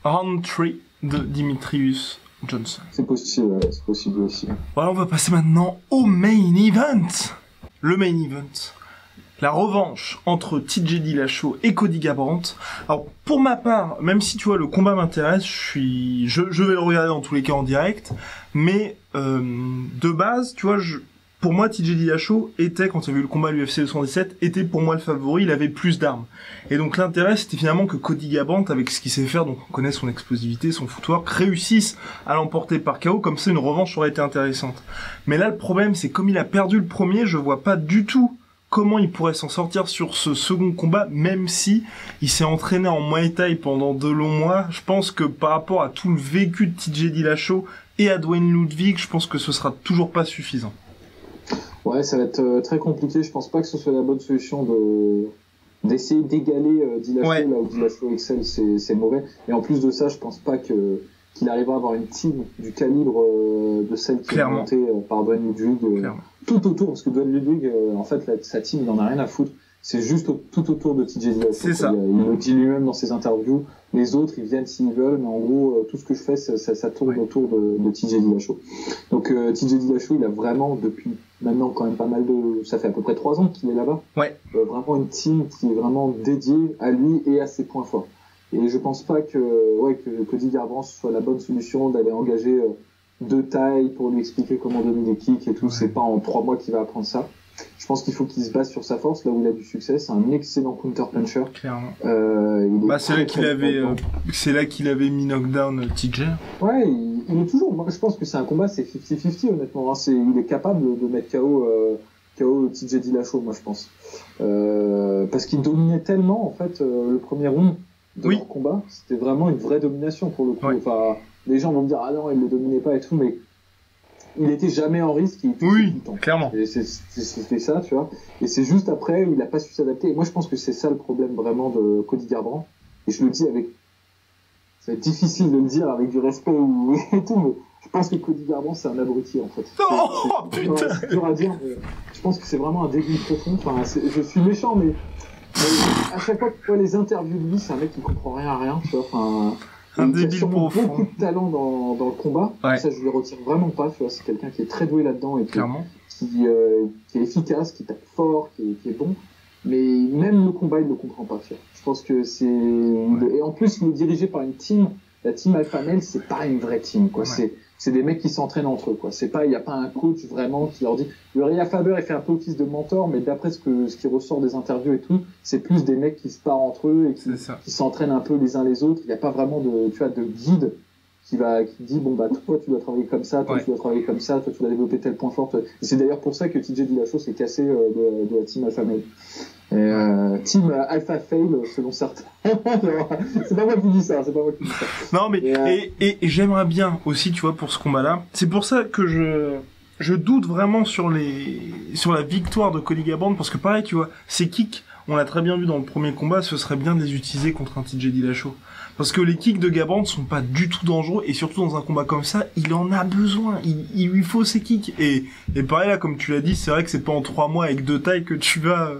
3 de Demetrius Johnson. C'est possible aussi. Voilà, on va passer maintenant au main event. Le main event. La revanche entre TJ Dillashaw et Cody Garbrandt. Alors, pour ma part, même si tu vois, le combat m'intéresse, je vais le regarder dans tous les cas en direct, mais, de base, tu vois, pour moi, TJ Dillashaw était, quand il y avait eu le combat à l'UFC 217, était pour moi le favori, il avait plus d'armes. Et donc, l'intérêt, c'était finalement que Cody Garbrandt, avec ce qu'il sait faire, donc on connaît son explosivité, son footwork, réussisse à l'emporter par KO, comme ça, une revanche aurait été intéressante. Mais là, le problème, c'est comme il a perdu le premier, je vois pas du tout comment il pourrait s'en sortir sur ce second combat, même si il s'est entraîné en Muay Thai pendant 2 longs mois. Je pense que par rapport à tout le vécu de TJ Dillashaw et à Duane Ludwig, je pense que ce sera toujours pas suffisant. Ouais, ça va être très compliqué. Je pense pas que ce soit la bonne solution d'essayer d'égaler Dillashaw, là où Dillashaw excelle, c'est mauvais. Et en plus de ça, je pense pas qu'il arrivera à avoir une team du calibre de celle qui est montée par Duane Ludwig tout autour, parce que Duane Ludwig, en fait, sa team, il en a rien à foutre. C'est juste tout autour de TJ Dillashaw. C'est ça. Il le dit lui-même dans ses interviews. Les autres, ils viennent s'ils veulent, mais en gros, tout ce que je fais, ça tourne autour de TJ Dillashaw. Donc, TJ Dillashaw, il a vraiment, depuis maintenant, quand même pas mal ça fait à peu près 3 ans qu'il est là-bas. Ouais. Vraiment une team qui est vraiment dédiée à lui et à ses points forts. Et je pense pas que Cody Garbrandt soit la bonne solution d'aller engager 2 tailles pour lui expliquer comment donner des kicks et tout. C'est pas en 3 mois qu'il va apprendre ça. Je pense qu'il faut qu'il se base sur sa force, là où il a du succès. C'est un excellent counter-puncher. Clairement. C'est là qu'il avait mis knockdown TJ. Ouais, il est toujours. Moi, je pense que c'est un combat, c'est 50-50, honnêtement. Hein. Il est capable de mettre KO TJ Dillashaw, moi, je pense. Parce qu'il dominait tellement, en fait, le premier round de leur combat. C'était vraiment une vraie domination, pour le coup. Ouais. Enfin, les gens vont me dire, ah non, il ne le dominait pas et tout, mais il était jamais en risque, il tout le temps. Clairement. Et c'était ça, tu vois. Et c'est juste après où il a pas su s'adapter. Et moi, je pense que c'est ça le problème vraiment de Cody Garbrandt. Et je le dis ça va être difficile de le dire avec du respect et tout, mais je pense que Cody Garbrandt, c'est un abruti, en fait. Oh, putain! C'est dur à dire, mais je pense que c'est vraiment un débile profond. Enfin, je suis méchant, mais à chaque fois que tu vois les interviews de lui, c'est un mec qui comprend rien à rien, tu vois. Enfin, un débile il a sûrement beaucoup de talent dans le combat. Ouais. Ça, je lui retire vraiment pas, tu vois. C'est quelqu'un qui est très doué là-dedans et qui est efficace, qui tape fort, qui est bon. Mais même le combat, il le comprend pas, tu vois. Je pense que et en plus, il est dirigé par une team. La team Alpha Male, c'est pas une vraie team, quoi. Ouais. C'est des mecs qui s'entraînent entre eux, quoi. Il y a pas un coach vraiment qui leur dit. Uriah Faber, il fait un peu office de mentor, mais d'après ce qui ressort des interviews et tout, c'est plus des mecs qui se parlent entre eux et qui s'entraînent un peu les uns les autres. Il y a pas vraiment de guide qui dit bon bah toi tu dois travailler comme ça, toi tu dois travailler comme ça, toi tu dois développer tel point fort. Et c'est d'ailleurs pour ça que TJ Dillashaw s'est cassé de la team Alpha Male. Team Alpha Fail selon certains. C'est pas moi qui dis ça, Non mais et j'aimerais bien aussi, tu vois, pour ce combat-là. C'est pour ça que je doute vraiment sur la victoire de Cody Garbrandt, parce que pareil, tu vois, ces kicks, on l'a très bien vu dans le premier combat, ce serait bien de les utiliser contre un TJ Dillashaw. Parce que les kicks de Garbrandt sont pas du tout dangereux, et surtout dans un combat comme ça, il en a besoin, il lui faut ses kicks. Et pareil là, comme tu l'as dit, c'est vrai que c'est pas en 3 mois avec 2 tailles que tu vas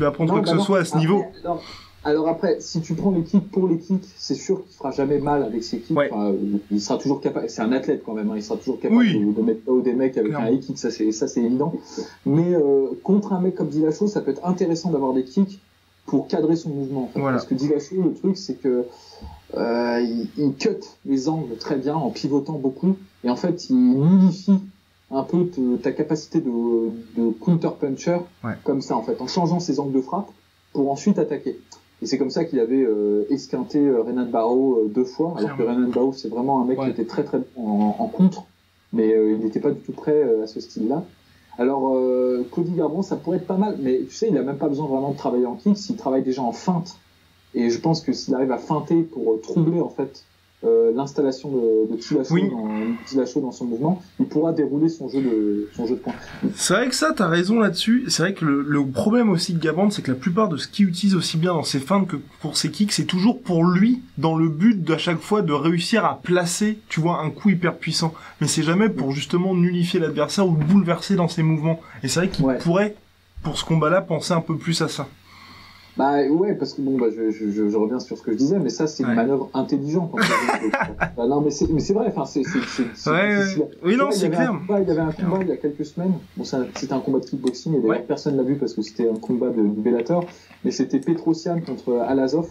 apprendre quoi que ce soit à ce niveau. Non. Alors après, si tu prends les kicks pour les kicks, c'est sûr qu'il fera jamais mal avec ses kicks. Ouais. Enfin, il sera toujours capable, c'est un athlète quand même, hein, il sera toujours capable de mettre KO des mecs avec un high kick, ça c'est évident. Mais contre un mec comme Dillashaw, ça peut être intéressant d'avoir des kicks pour cadrer son mouvement. En fait. Voilà. Parce que Dillashaw, le truc c'est que il cut les angles très bien en pivotant beaucoup, et en fait il nullifie un peu ta capacité de counter-puncher comme ça en fait, en changeant ses angles de frappe pour ensuite attaquer. Et c'est comme ça qu'il avait esquinté Renan Barrow 2 fois, alors que Renan Barrow c'est vraiment un mec qui était très très bon en contre, mais il n'était pas du tout prêt à ce style-là. Alors Cody Garbrandt ça pourrait être pas mal, mais tu sais il a même pas besoin vraiment de travailler en kick, s'il travaille déjà en feinte. Et je pense que s'il arrive à feinter pour troubler en fait l'installation de Dillashaw dans son mouvement, il pourra dérouler son jeu de points. C'est vrai que ça, t'as raison là-dessus. C'est vrai que le problème aussi de Garbrandt, c'est que la plupart de ce qu'il utilise aussi bien dans ses feintes que pour ses kicks, c'est toujours pour lui, dans le but d'à chaque fois de réussir à placer, tu vois, un coup hyper puissant. Mais c'est jamais pour justement nullifier l'adversaire ou le bouleverser dans ses mouvements. Et c'est vrai qu'il pourrait, pour ce combat-là, penser un peu plus à ça. Bah ouais, parce que bon, je reviens sur ce que je disais, mais ça c'est une manœuvre intelligente. Non, mais c'est vrai. Enfin, c'est oui, non, c'est clair. Il y avait un combat il y a quelques semaines. Bon, c'était un combat de kickboxing et d'ailleurs personne l'a vu parce que c'était un combat de Bellator, mais c'était Petrosyan contre Alazov.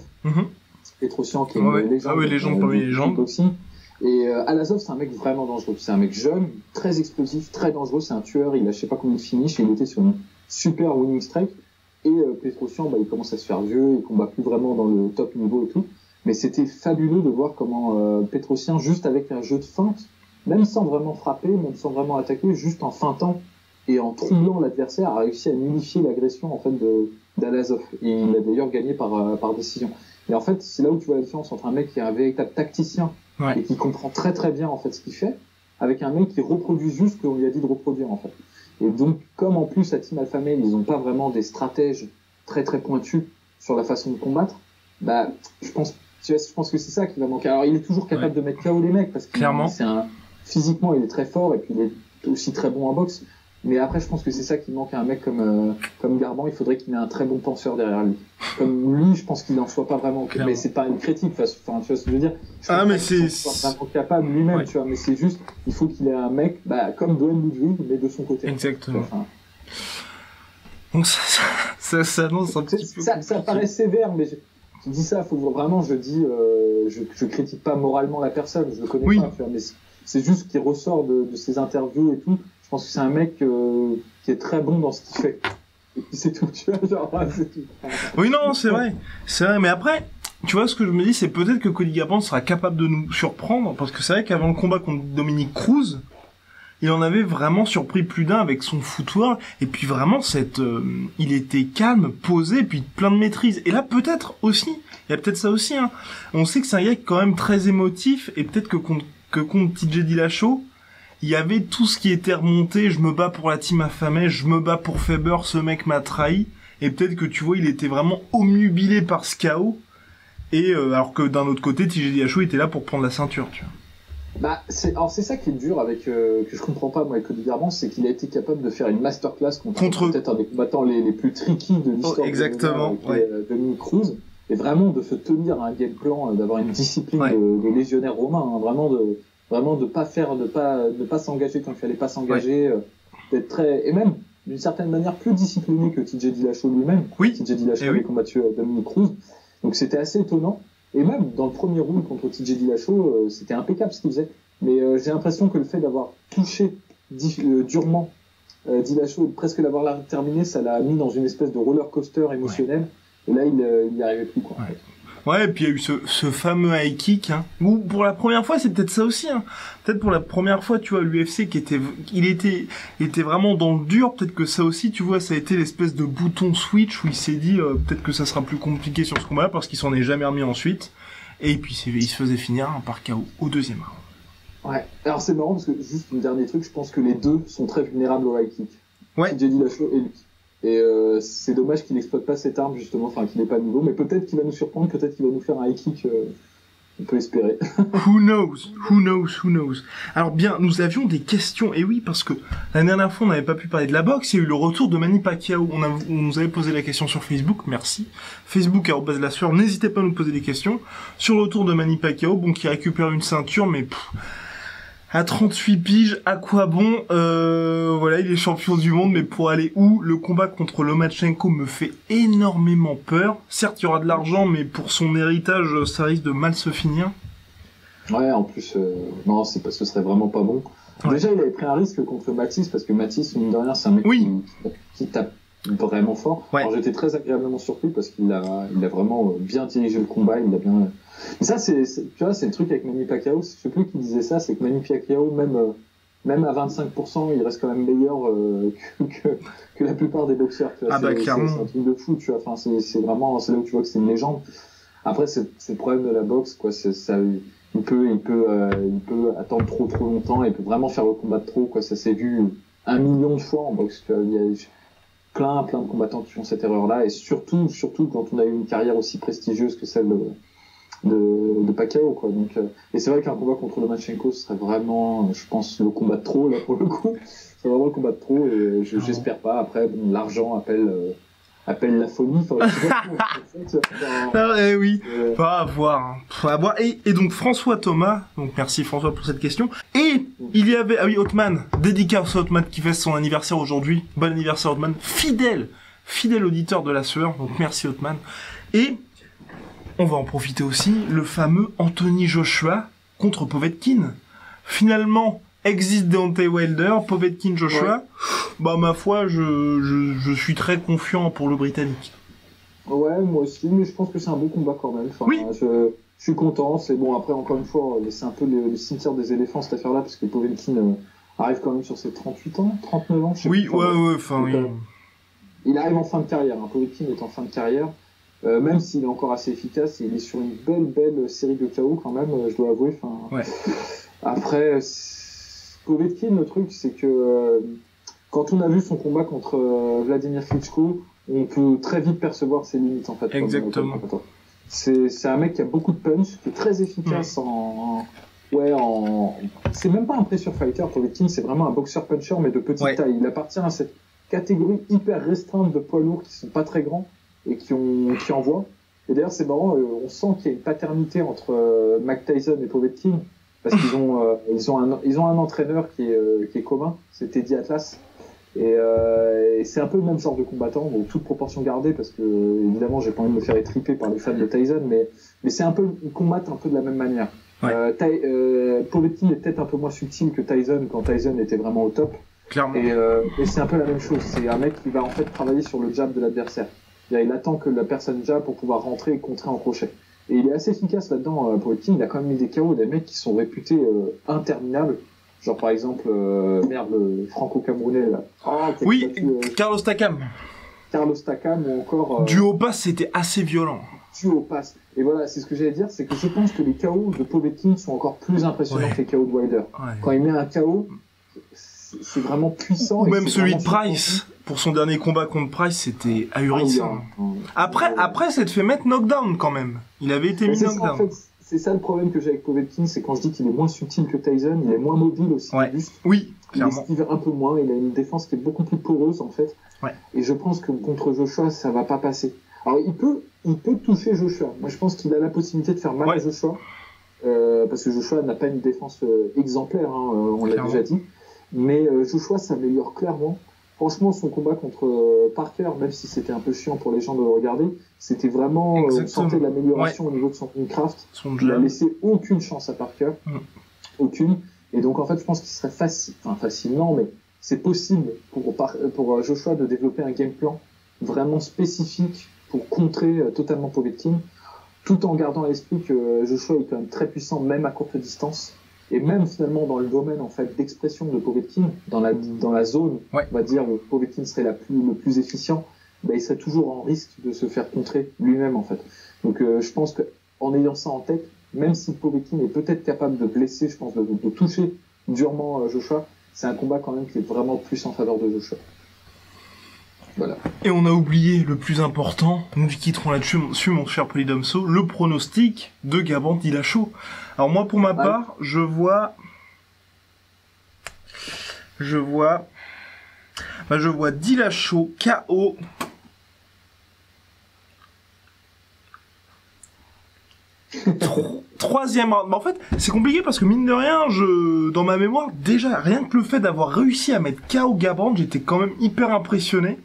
Petrosyan qui est une légende parmi les légendes. Kickboxing. Et Alazov c'est un mec vraiment dangereux. C'est un mec jeune, très explosif, très dangereux. C'est un tueur. Il a je sais pas combien de finishes. Il était sur une super winning streak. Et Petrosyan, il commence à se faire vieux, il combat plus vraiment dans le top niveau et tout. Mais c'était fabuleux de voir comment Petrosyan, juste avec un jeu de feinte, même sans vraiment frapper, même sans vraiment attaquer, juste en feintant et en troublant l'adversaire, a réussi à nullifier l'agression en fait d'Alazov. Et il a d'ailleurs gagné par décision. Et en fait, c'est là où tu vois la différence entre un mec qui est un véritable tacticien et qui comprend très très bien en fait ce qu'il fait, avec un mec qui reproduit juste ce qu'on lui a dit de reproduire en fait. Et donc, comme en plus à Team Alpha Male, ils n'ont pas vraiment des stratèges très très pointus sur la façon de combattre, je pense que c'est ça qui va manquer. Alors, il est toujours capable de mettre KO les mecs parce que physiquement, il est très fort et puis il est aussi très bon en boxe. Mais après, je pense que c'est ça qui manque à un mec comme Garbrandt. Il faudrait qu'il ait un très bon penseur derrière lui. Comme lui, je pense qu'il n'en soit pas vraiment. Clairement. Mais c'est pas une critique. Enfin, tu vois ce que je veux dire. Mais c'est vraiment capable lui-même, tu vois. Mais c'est juste, il faut qu'il ait un mec, comme Duane Ludwig, mais de son côté. Exactement. Donc ça annonce un petit peu. Ça paraît sévère, mais je dis ça. Faut vraiment, je critique pas moralement la personne. Je le connais pas, tu vois. Mais c'est juste qu'il ressort de ses interviews et tout. Je pense que c'est un mec qui est très bon dans ce qu'il fait. Et puis c'est tout, tu vois, c'est tout. Oui, non, c'est vrai. C'est vrai, mais après, tu vois, ce que je me dis, c'est peut-être que Cody Garbrandt sera capable de nous surprendre, parce que c'est vrai qu'avant le combat contre Dominic Cruz, il en avait vraiment surpris plus d'un avec son footwork, et puis vraiment il était calme, posé, puis plein de maîtrise. Et là, peut-être aussi, il y a peut-être ça aussi, hein. On sait que c'est un gars qui est quand même très émotif, et peut-être que contre TJ Dillashaw, il y avait tout ce qui était remonté, je me bats pour la team affamée, je me bats pour Faber, ce mec m'a trahi, et peut-être que tu vois, il était vraiment omnubilé par ce chaos, et alors que d'un autre côté, TJ Dillashaw était là pour prendre la ceinture, tu vois. C'est ça qui est dur avec que je comprends pas moi avec Cody Garbrandt, c'est qu'il a été capable de faire une masterclass contre peut-être un des combattants les plus tricky de l'histoire de Dominic Cruz, et vraiment de se tenir à un game plan, d'avoir une discipline de légionnaire romain, hein, vraiment de pas s'engager quand il fallait pas s'engager, d'être très, et même d'une certaine manière plus discipliné que TJ Dillashaw lui-même. TJ Dillashaw avait combattu Dominic Cruz, donc c'était assez étonnant. Et même dans le premier round contre TJ Dillashaw, c'était impeccable ce qu'il faisait. Mais j'ai l'impression que le fait d'avoir touché durement Dillashaw, presque l'avoir terminé, ça l'a mis dans une espèce de roller coaster émotionnel. Et là, il n'y arrivait plus, quoi. Ouais, et puis il y a eu ce fameux high kick, hein, où pour la première fois, c'est peut-être ça aussi, hein. Peut-être pour la première fois, tu vois, l'UFC il était vraiment dans le dur, peut-être que ça aussi, tu vois, ça a été l'espèce de bouton switch où il s'est dit, peut-être que ça sera plus compliqué sur ce combat-là parce qu'il s'en est jamais remis ensuite. Et puis il se faisait finir par KO au deuxième round. Ouais. Alors c'est marrant parce que, juste un dernier truc, je pense que les deux sont très vulnérables au high kick. Ouais. TJ Dillashaw et lui. Et c'est dommage qu'il n'exploite pas cette arme, justement, enfin qu'il n'est pas niveau, mais peut-être qu'il va nous surprendre, peut-être qu'il va nous faire un high kick, on peut espérer. Who knows. Alors bien, nous avions des questions, et oui, parce que la dernière fois on n'avait pas pu parler de la boxe, il y a eu le retour de Manny Pacquiao, on nous avait posé la question sur Facebook, merci, Facebook @la sueur, n'hésitez pas à nous poser des questions, sur le retour de Manny Pacquiao, bon, qui récupère une ceinture, mais à 38 piges, à quoi bon? Voilà, il est champion du monde, mais pour aller où? Le combat contre Lomachenko me fait énormément peur. Certes, il y aura de l'argent, mais pour son héritage, ça risque de mal se finir. Ouais, en plus, non, ce serait vraiment pas bon. Ouais. Déjà, il avait pris un risque contre Mathys, parce que Mathys, mine de rien, c'est un mec qui tape vraiment fort. Ouais. Alors, j'étais très agréablement surpris parce qu'il a vraiment bien dirigé le combat, il a bien... Mais ça, tu vois, c'est le truc avec Manny Pacquiao, je sais plus qui disait ça, c'est que Manny Pacquiao, même à 25%, il reste quand même meilleur que la plupart des boxeurs, tu vois. Clairement. C'est un truc de fou, tu vois, enfin, c'est vraiment, c'est là où tu vois que c'est une légende. Après, c'est le problème de la boxe, quoi, il peut attendre trop longtemps, il peut vraiment faire le combat de trop, quoi, ça s'est vu 1 million de fois en boxe, tu vois, il y a plein de combattants qui font cette erreur-là, et surtout quand on a eu une carrière aussi prestigieuse que celle de Pacquiao, quoi. Donc, et c'est vrai qu'un combat contre Lomachenko, ce serait vraiment, je pense, le combat de trop, là, pour le coup. C'est vraiment le combat de trop, et j'espère pas. Après, bon, l'argent appelle la folie. Oui, pas à voir. Et donc, François Thomas, donc merci François pour cette question. Et il y avait, Othman, dédicace à Othman qui fait son anniversaire aujourd'hui. Bon anniversaire Othman, fidèle auditeur de la sueur, donc merci Othman. Et on va en profiter aussi, le fameux Anthony Joshua contre Povetkin. Finalement, existe Deontay Wilder, Povetkin Joshua. Ouais. Ma foi, je suis très confiant pour le Britannique. Ouais, moi aussi, mais je pense que c'est un bon combat quand même. Enfin, oui. Je suis content. C'est bon, après, encore une fois, c'est un peu le cimetière des éléphants, cette affaire-là, parce que Povetkin arrive quand même sur ses 38 ans, 39 ans, je sais oui, pas. Oui. Il arrive en fin de carrière. Povetkin est en fin de carrière. Même s'il est encore assez efficace, il est sur une belle série de KO quand même, je dois avouer. Ouais. Après, Povetkin, le truc, c'est que quand on a vu son combat contre Vladimir Klitschko, on peut très vite percevoir ses limites, en fait. Exactement. C'est un mec qui a beaucoup de punch, qui est très efficace c'est même pas un pressure fighter, Povetkin, c'est vraiment un boxeur puncher, mais de petite taille. Il appartient à cette catégorie hyper restreinte de poids lourds qui sont pas très grands et qui envoient. Et d'ailleurs, c'est marrant, on sent qu'il y a une paternité entre Mike Tyson et Povetkin, parce qu'ils ont un entraîneur qui est commun, c'est Teddy Atlas. Et c'est un peu le même genre de combattant, donc toute proportion gardée, parce que évidemment, j'ai pas envie de me faire étriper par les fans de Tyson, mais c'est un peu, ils combattent un peu de la même manière. Ouais. Povetkin est peut-être un peu moins subtil que Tyson quand Tyson était vraiment au top. Clairement. Et c'est un peu la même chose. C'est un mec qui va en fait travailler sur le jab de l'adversaire. Il attend que la personne jab pour pouvoir rentrer et contrer en crochet. Et il est assez efficace là-dedans. Povetkin, il a quand même mis des KO des mecs qui sont réputés interminables. Genre par exemple, le franco-camerounais là. Carlos Takam. Carlos Takam ou encore... Du haut pass, c'était assez violent. Du haut pass. Et voilà, c'est ce que j'allais dire, c'est que je pense que les KO de Povetkin sont encore plus impressionnants que les KO de Wilder. Ouais. Quand il met un KO, c'est vraiment puissant. Ou même celui de Price. Pour son dernier combat contre Price, c'était ahurissant. Après, ça te fait mettre knockdown quand même. Il avait été mis knockdown. En fait, c'est ça le problème que j'ai avec Povetkin, c'est quand je dis qu'il est moins subtil que Tyson, il est moins mobile aussi. Oui, clairement. Il esquive un peu moins, il a une défense qui est beaucoup plus poreuse en fait. Ouais. Et je pense que contre Joshua, ça va pas passer. Alors il peut toucher Joshua. Moi je pense qu'il a la possibilité de faire mal à Joshua. Parce que Joshua n'a pas une défense exemplaire, on l'a déjà dit. Mais Joshua s'améliore clairement. Franchement, son combat contre Parker, même si c'était un peu chiant pour les gens de le regarder, c'était vraiment, on sentait de l'amélioration au niveau de son craft. Il a laissé aucune chance à Parker. Aucune. Et donc, en fait, je pense qu'il serait facilement, mais c'est possible pour Joshua de développer un game plan vraiment spécifique pour contrer totalement Povetkin. tout en gardant à l'esprit que Joshua est quand même très puissant, même à courte distance. Et même finalement dans le domaine en fait d'expression de Povetkin, dans la zone, ouais, on va dire où Povetkin serait le plus efficient, bah, il serait toujours en risque de se faire contrer lui-même en fait. Donc je pense qu'en ayant ça en tête, même si Povetkin est peut-être capable de blesser, je pense de toucher durement Joshua, c'est un combat quand même qui est vraiment plus en faveur de Joshua. Voilà. Et on a oublié le plus important, nous quitterons là-dessus mon cher Polydomso, le pronostic de Garbrandt Dillashaw. Alors moi pour ma part, je vois Dillashaw KO. Troisième round. En fait, c'est compliqué parce que mine de rien, dans ma mémoire, déjà, rien que le fait d'avoir réussi à mettre KO Garbrandt, j'étais quand même hyper impressionné.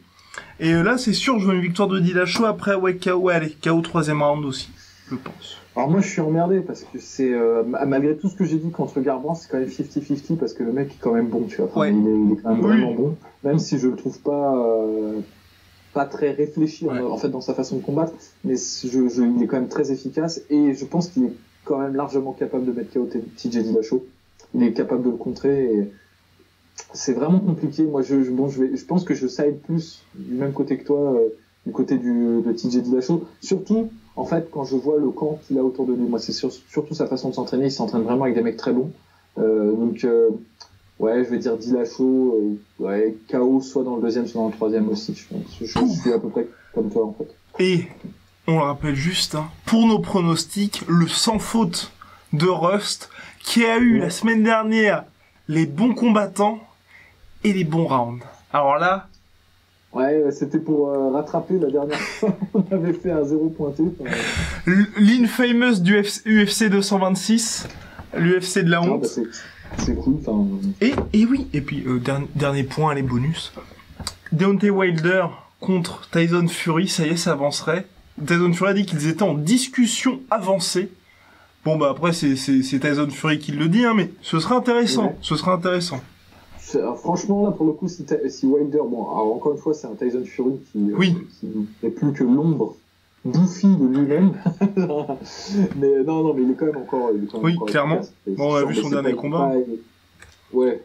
Et là, c'est sûr, je veux une victoire de Dillashaw après, ouais, KO, ouais, allez, KO troisième round aussi, je pense. Alors moi, je suis emmerdé parce que c'est, malgré tout ce que j'ai dit contre Garbrandt, c'est quand même 50-50 parce que le mec est quand même bon, tu vois. Enfin, ouais. il est quand même vraiment bon, même si je le trouve pas très réfléchi en fait dans sa façon de combattre, mais il est quand même très efficace et je pense qu'il est quand même largement capable de mettre KO TJ Dillashaw. Il est capable de le contrer et c'est vraiment compliqué. Moi, je pense que je side plus du même côté que toi, du côté de TJ Dillashaw. Surtout, en fait, quand je vois le camp qu'il a autour de lui, moi, c'est surtout sa façon de s'entraîner. Il s'entraîne vraiment avec des mecs très bons. Ouais, je vais dire Dillashaw, ouais, KO soit dans le deuxième, soit dans le troisième aussi. Je suis à peu près comme toi, en fait. Et on le rappelle juste, hein, pour nos pronostics, le sans faute de Rust, qui a eu la semaine dernière les bons combattants et les bons rounds. Alors là... Ouais, c'était pour rattraper la dernière fois. On avait fait un 0 pointé. L'infamous du UFC 226, l'UFC de la honte. Bah c'est cool. Et oui, et puis dernier point, les bonus. Deontay Wilder contre Tyson Fury, ça y est, ça avancerait. Tyson Fury a dit qu'ils étaient en discussion avancée. Bon bah après c'est Tyson Fury qui le dit, hein, mais ce serait intéressant. Ouais. Ce serait intéressant. Franchement là pour le coup si Wilder, bon alors, encore une fois c'est un Tyson Fury qui n'est plus que l'ombre bouffie de lui-même. Mais non mais il est quand même encore. Oui clairement. Bon on a vu son dernier combat. Ouais.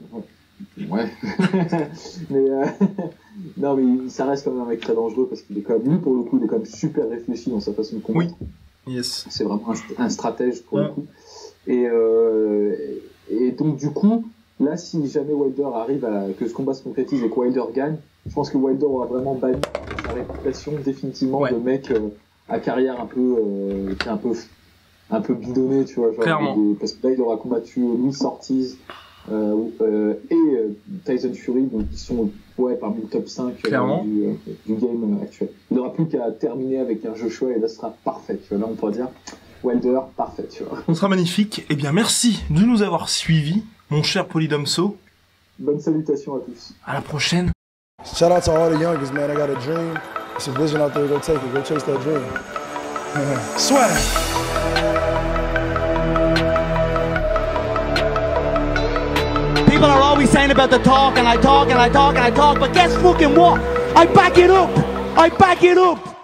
Mais non mais ça reste quand même un mec très dangereux parce qu'il est quand même lui pour le coup il est quand même super réfléchi dans sa façon de combattre. Oui. Yes. C'est vraiment un stratège pour le coup. Et donc du coup, là si jamais Wilder arrive que ce combat se concrétise et que Wilder gagne, je pense que Wilder aura vraiment banni sa réputation définitivement de mec à carrière un peu bidonné, tu vois. Genre, clairement. Parce que là il aura combattu Luis Ortiz et Tyson Fury, donc qui sont parmi le top 5 du game actuel. Il n'aura plus qu'à terminer avec un Joshua et là ce sera parfait. Tu vois, là on pourra dire Wilder, parfait. Tu vois. On sera magnifique. Eh bien merci de nous avoir suivis, mon cher Polydomso. Bonne salutation à tous. À la prochaine. Shout out to all the youngest, man. I got a dream. It's a vision out there. Go take it. Go chase that dream. Swag. People are always saying about the talk, and I talk, and I talk, and I talk, but guess fucking what? I back it up! I back it up!